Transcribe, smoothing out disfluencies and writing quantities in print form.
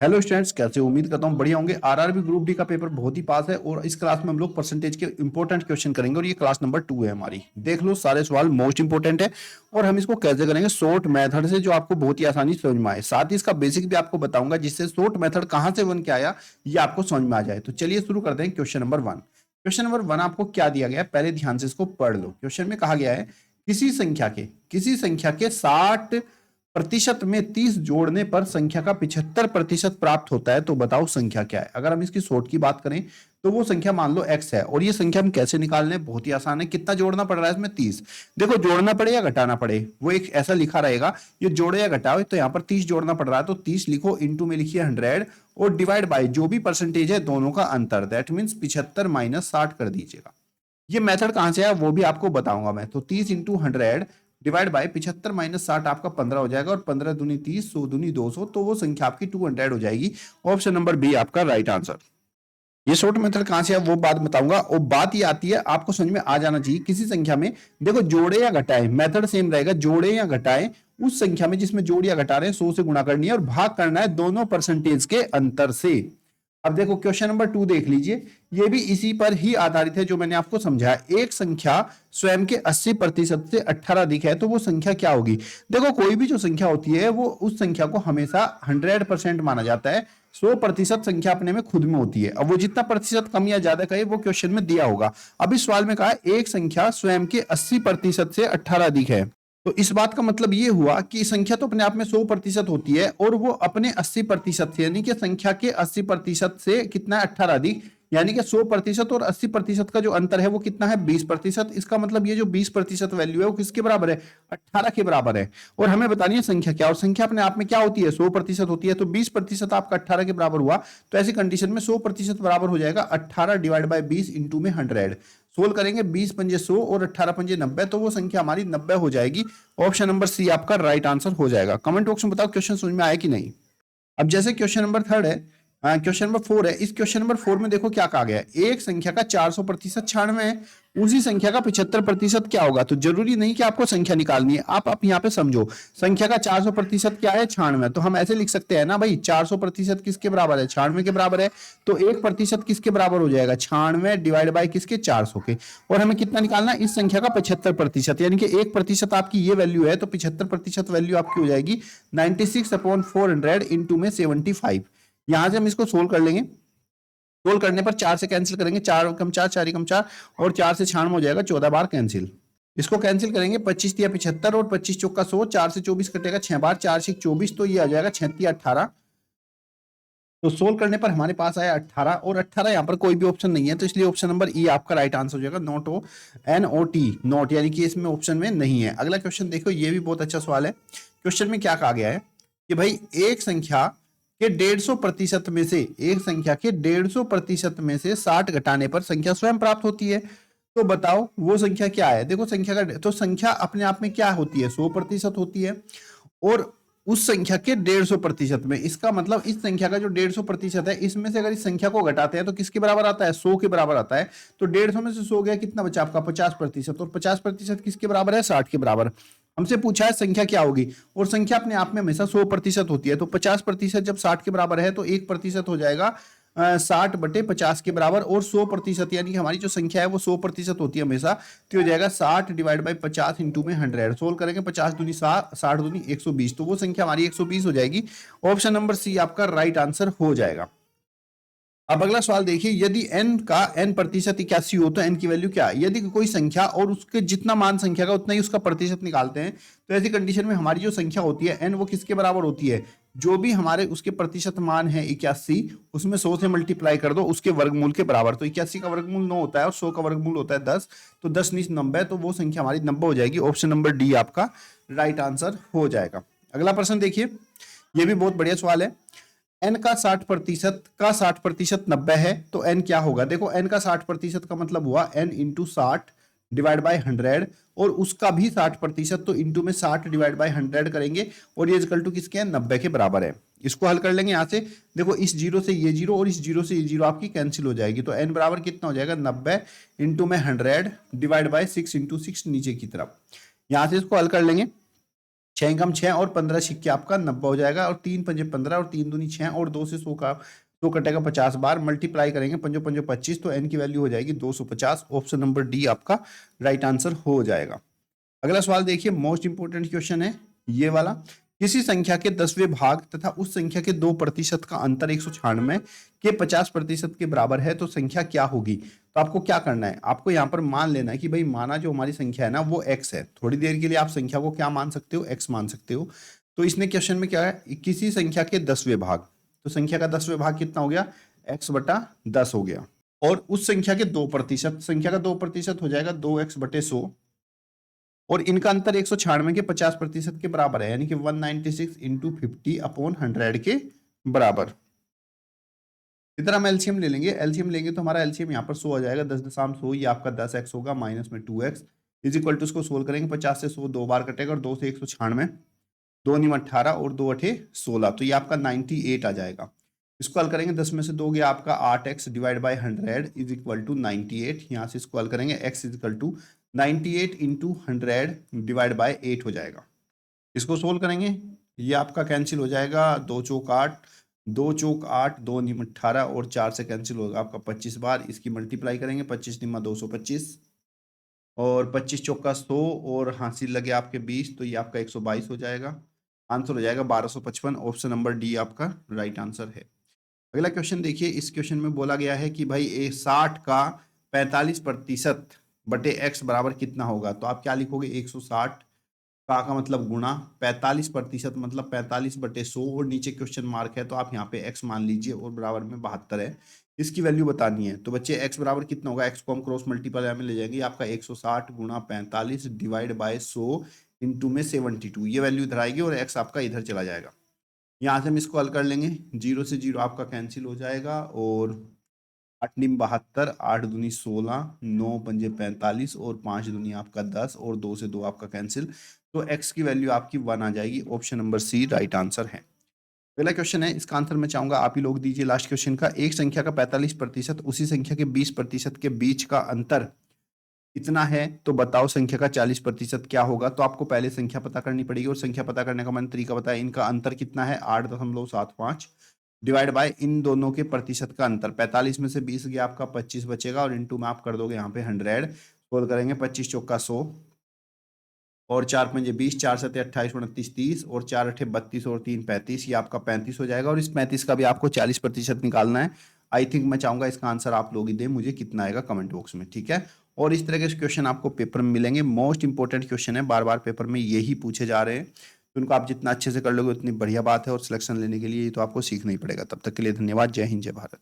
Hello students, कैसे हो? उम्मीद करता हूँ बढ़िया होंगे। आरआरबी ग्रुप डी का पेपर बहुत ही पास है और इस क्लास में हम लोग परसेंटेज के इंपॉर्टेंट क्वेश्चन करेंगे और ये क्लास नंबर 2 है हमारी। देख लो, सारे सवाल मोस्ट इंपॉर्टेंट है और हम इसको कैसे करेंगे, शॉर्ट मेथड से, जो आपको बहुत ही आसानी से समझ में आए। साथ ही इसका बेसिक भी आपको बताऊंगा, जिससे शॉर्ट मेथड कहाँ से बन के आया ये आपको समझ में आ जाए। तो चलिए शुरू करते हैं। Question number 1। क्वेश्चन नंबर 1 आपको क्या दिया गया है, पहले ध्यान से इसको पढ़ लो। क्वेश्चन में कहा गया है किसी संख्या के 60% में 30 जोड़ने पर संख्या का 75% प्राप्त होता है, तो बताओ संख्या क्या है। अगर हम इसकी शॉर्ट की बात करें तो वो संख्या मान लो x है और ये संख्या हम कैसे निकाल लें, बहुत ही आसान है। कितना जोड़ना पड़ रहा है इसमें? 30। देखो, जोड़ना पड़े या घटाना पड़े वो एक ऐसा लिखा रहेगा, ये जोड़े या घटाओ, तो यहाँ पर 30 जोड़ना पड़ रहा है तो 30 लिखो, इंटू में लिखिए 100 और डिवाइड बाय जो भी परसेंटेज है दोनों का अंतर, दैट मीन्स 75 माइनस 60 कर दीजिएगा। ये मेथड कहां से आया वो भी आपको बताऊंगा मैं। तो 30 इंटू 100 डिवाइड बाय 75 माइनस 60 आपका 15 हो जाएगा और 15 दूनी 30, 100 दूनी 200, तो वो संख्या आपकी 200 हो जाएगी। ऑप्शन नंबर बी आपका राइट आंसर। ये शॉर्ट मेथड कहां से है वो बात बताऊंगा और बात ये आती है, आपको समझ में आ जाना चाहिए। किसी संख्या में देखो, जोड़े या घटाए, मेथड सेम रहेगा। जोड़े या घटाए उस संख्या में जिसमें जोड़ या घटा रहे हैं, 100 से गुणा करनी है और भाग करना है दोनों परसेंटेज के अंतर से। अब देखो क्वेश्चन नंबर 2 देख लीजिए, ये भी इसी पर ही आधारित है जो मैंने आपको समझाया। एक संख्या स्वयं के 80% से 18 अधिक है, तो वो संख्या क्या होगी? देखो, कोई भी जो संख्या होती है वो उस संख्या को हमेशा 100% माना जाता है। 100% संख्या अपने में खुद में होती है। अब वो जितना प्रतिशत कम या ज्यादा कहे वो क्वेश्चन में दिया होगा। अब इस सवाल में कहा एक संख्या स्वयं के 80% से 18 अधिक है, तो इस बात का मतलब ये हुआ कि संख्या तो अपने आप में 100% होती है और वो अपने 80% से, यानी कि संख्या के 80% से कितना है? 18 अधिक, यानी कि 100% और 80% का जो अंतर है वो कितना है? 20%। इसका मतलब ये जो 20% वैल्यू है वो किसके बराबर है? 18 के बराबर है। और हमें बतानी है संख्या क्या, और संख्या अपने आप में क्या होती है? 100% होती है। तो 20% आपका 18 के बराबर हुआ, तो ऐसी कंडीशन में 100% बराबर हो जाएगा 18 डिवाइड बाई 20 इंटू में 100। सोल्व करेंगे, 20 पंजे 100 और 18 पंजे 90, तो वो संख्या हमारी 90 हो जाएगी। ऑप्शन नंबर सी आपका राइट आंसर हो जाएगा। कमेंट बॉक्स में बताओ क्वेश्चन समझ में आया कि नहीं। अब जैसे क्वेश्चन नंबर 3 है, क्वेश्चन नंबर 4 है। इस क्वेश्चन नंबर 4 में देखो क्या कहा गया है, एक संख्या का 400% 96 है, उसी संख्या का 75% क्या होगा? तो जरूरी नहीं कि आपको संख्या निकालनी है, आप यहाँ पे समझो। संख्या का 400% क्या है? 96। तो हम ऐसे लिख सकते हैं ना भाई, 400% किसके बराबर है? 96 के बराबर है। तो 1% किसके बराबर हो जाएगा? 96 डिवाइड बाई किसके? 400 के। और हमें कितना निकालना है? इस संख्या का 75%, यानी कि 1% आपकी ये वैल्यू है, तो 75% वैल्यू आपकी हो जाएगी 96/400 इंटू में 75। यहां से हम इसको सोल्व कर लेंगे। सोल्व करने पर 4 से कैंसिल करेंगे, 4 कम 4, 4 कम 4 और 4 से 96 हो जाएगा, 14 बार कैंसिल। इसको कैंसिल करेंगे, 25 या 75 और 25 चौका 100, 4 से 24 कटेगा 6 बार, 4 से 24, तो ये आ जाएगा 36 18। तो सोल्व करने पर हमारे पास आया 18 और 18 यहाँ पर कोई भी ऑप्शन नहीं है, तो इसलिए ऑप्शन नंबर ई आपका राइट आंसर हो जाएगा। Not O N O T, not, यानी कि इसमें ऑप्शन में नहीं है। अगला क्वेश्चन देखो, ये भी बहुत अच्छा सवाल है। क्वेश्चन में क्या कहा गया है कि भाई एक संख्या के 150% में से, एक संख्या के 150% में से 60 घटाने पर संख्या स्वयं प्राप्त होती है, तो बताओ वो संख्या क्या है। देखो संख्या का, तो संख्या अपने आप में क्या होती है? 100% होती है और उस संख्या के 150% में, इसका मतलब इस संख्या का जो 150% है, इसमें से अगर इस संख्या को घटाते हैं तो किसके बराबर आता है? 100 के बराबर आता है। तो 150 में से 100 गया, कितना बचा आपका? 50%। और 50% किसके बराबर है? 60 के बराबर। हमसे पूछा है संख्या क्या होगी, और संख्या अपने आप में हमेशा 100% होती है। तो 50% जब 60 के बराबर है तो 1% हो जाएगा 60/50 के बराबर, और 100% यानी कि हमारी जो संख्या है वो 100% होती है हमेशा, तो हो जाएगा 60 डिवाइड बाई 50 इंटू में 100। सोल्व करेंगे, 50 दूनी 60, 60 दूनी 120, तो वो संख्या हमारी 120 हो जाएगी। ऑप्शन नंबर सी आपका राइट आंसर हो जाएगा। अब अगला सवाल देखिए, यदि n का n% 81 हो तो n की वैल्यू क्या है? यदि कोई संख्या और उसके जितना मान संख्या का उतना ही उसका प्रतिशत निकालते हैं, तो ऐसी कंडीशन में हमारी जो संख्या होती है n, वो किसके बराबर होती है? जो भी हमारे उसके प्रतिशत मान है 81, उसमें 100 से मल्टीप्लाई कर दो उसके वर्गमूल के बराबर। तो 81 का वर्गमूल 9 होता है और 100 का वर्गमूल होता है 10, तो 10 × 90, तो वो संख्या हमारी 90 हो जाएगी। ऑप्शन नंबर डी आपका राइट आंसर हो जाएगा। अगला प्रश्न देखिए, ये भी बहुत बढ़िया सवाल है। एन का 60% 90 है, तो एन क्या होगा? देखो, एन का 60% का मतलब हुआ एन इंटू 60 डिवाइड बाई 100, और उसका भी 60%, तो इंटू में 60 डिवाइड बाई 100 करेंगे, और ये इक्वल टू किसके हैं? 90 के बराबर है। इसको हल कर लेंगे। यहां से देखो, इस जीरो से ये जीरो और इस जीरो से ये जीरो आपकी कैंसिल हो जाएगी, तो एन बराबर कितना हो जाएगा? 90 इंटू में 100 डिवाइड बाई 6 इंटू 6 नीचे की तरफ। यहां से इसको हल कर लेंगे। 6 कम 6 और 15 सिक्के आपका 90 हो जाएगा, और 3 पंजे 15 और 3 दूनी 6 और 2 से 100 का 100 कटेगा 50 बार, मल्टीप्लाई करेंगे पंजो पंजो 25, तो एन की वैल्यू हो जाएगी 250। ऑप्शन नंबर डी आपका राइट आंसर हो जाएगा। अगला सवाल देखिए, मोस्ट इंपोर्टेंट क्वेश्चन है ये वाला। किसी संख्या के 10वें भाग तथा उस संख्या के 2% का अंतर 196 के 50% के बराबर है तो संख्या क्या होगी। तो आपको क्या करना है, आपको यहाँ पर मान लेना है कि भाई माना जो हमारी संख्या है ना वो x है। थोड़ी देर के लिए आप संख्या को क्या मान सकते हो, x मान सकते हो। तो इसने क्वेश्चन में क्या है, किसी संख्या के 10वें भाग, तो संख्या का 10वें भाग कितना हो गया, x/10 हो गया। और उस संख्या के 2%, संख्या का 2% हो जाएगा 2x/100, और इनका अंतर 196 के 50% के बराबर है, यानी कि 196 इंटू 50/100 के बराबर। इधर हम एलसीएम ले लेंगे, एलसीएम लेंगे तो हमारा एलसीएम यहाँ पर 100 आ जाएगा, 10.100, ये आपका 10x होगा, माइनस में 2x इज इक्वल टू, उसको सोल्व करेंगे 50 से 100 दो बार कटेगा, और 2 से 196, 2 × 18 और 2 × 8 16, तो ये आपका 98 आ जाएगा। इसको हल करेंगे, 10 में से 2 गया आपका 8x divide by 100 is equal to 98। यहाँ से इसको हल करेंगे, x is equal to 98 into 100 divide by 8 हो जाएगा। इसको सोल्व करेंगे, ये आपका कैंसिल हो जाएगा, 2 चौक 8, 2 चौक 8, 2 × 18 और 4 से कैंसिल होगा आपका 25 बार। इसकी मल्टीप्लाई करेंगे, 25 × 225 और 25 चौका 100 और हासिल लगे आपके 20, तो ये आपका 122 हो जाएगा। आंसर हो जाएगा 1255। ऑप्शन नंबर डी आपका राइट आंसर है। अगला क्वेश्चन देखिए, इस क्वेश्चन में बोला गया है कि भाई 60 का 45% बटे x बराबर कितना होगा। तो आप क्या लिखोगे, 160 का मतलब गुणा 45% मतलब 45/100, और नीचे क्वेश्चन मार्क है तो आप यहाँ पे x मान लीजिए, और बराबर में 72 है, इसकी वैल्यू बतानी है। तो बच्चे x बराबर कितना होगा, x को हम क्रॉस मल्टीप्लाई में ले जाएंगे, आपका 160 गुणा 45 डिवाइड बाय 100 इंटू में 72, ये वैल्यू इधर आएगी और x आपका इधर चला जाएगा। यहाँ से हम इसको हल कर लेंगे, 0 से 0 आपका कैंसिल हो जाएगा, और 8 × 72, 8 दूनी 16, 9 पंजे 45 और 5 दूनी आपका 10, और 2 से 2 आपका कैंसिल, तो x की वैल्यू आपकी 1 आ जाएगी। Option number C right answer है। पहला क्वेश्चन है, इसका आंसर मैं चाहूंगा आप ही लोग दीजिए। लास्ट क्वेश्चन का, एक संख्या का 45% उसी संख्या के 20% के बीच का अंतर इतना है तो बताओ संख्या का 40% क्या होगा। तो आपको पहले संख्या पता करनी पड़ेगी, और संख्या पता करने का मैंने तरीका बताया, इनका अंतर कितना है 8.75 डिवाइड बाय इन दोनों के प्रतिशत का अंतर, 45 में से 20 गया आपका 25 बचेगा, और इंटू में आप कर दोगे यहाँ पे 100, सोल्व करेंगे 25 चौका 100 और 4 पंजे 20, 4 7 28 29 30 और 4 8 32 और 3 35, ये आपका 35 हो जाएगा। और इस 35 का भी आपको 40% निकालना है। आई थिंक मैं चाहूंगा इसका आंसर आप लोग ही दें मुझे, कितना आएगा कमेंट बॉक्स में, ठीक है। और इस तरह के क्वेश्चन आपको पेपर में मिलेंगे, मोस्ट इंपॉर्टेंट क्वेश्चन है, बार बार पेपर में यही पूछे जा रहे हैं, तो उनको आप जितना अच्छे से कर लोगे उतनी बढ़िया बात है, और सिलेक्शन लेने के लिए तो आपको सीखना ही पड़ेगा। तब तक के लिए धन्यवाद। जय हिंद, जय भारत।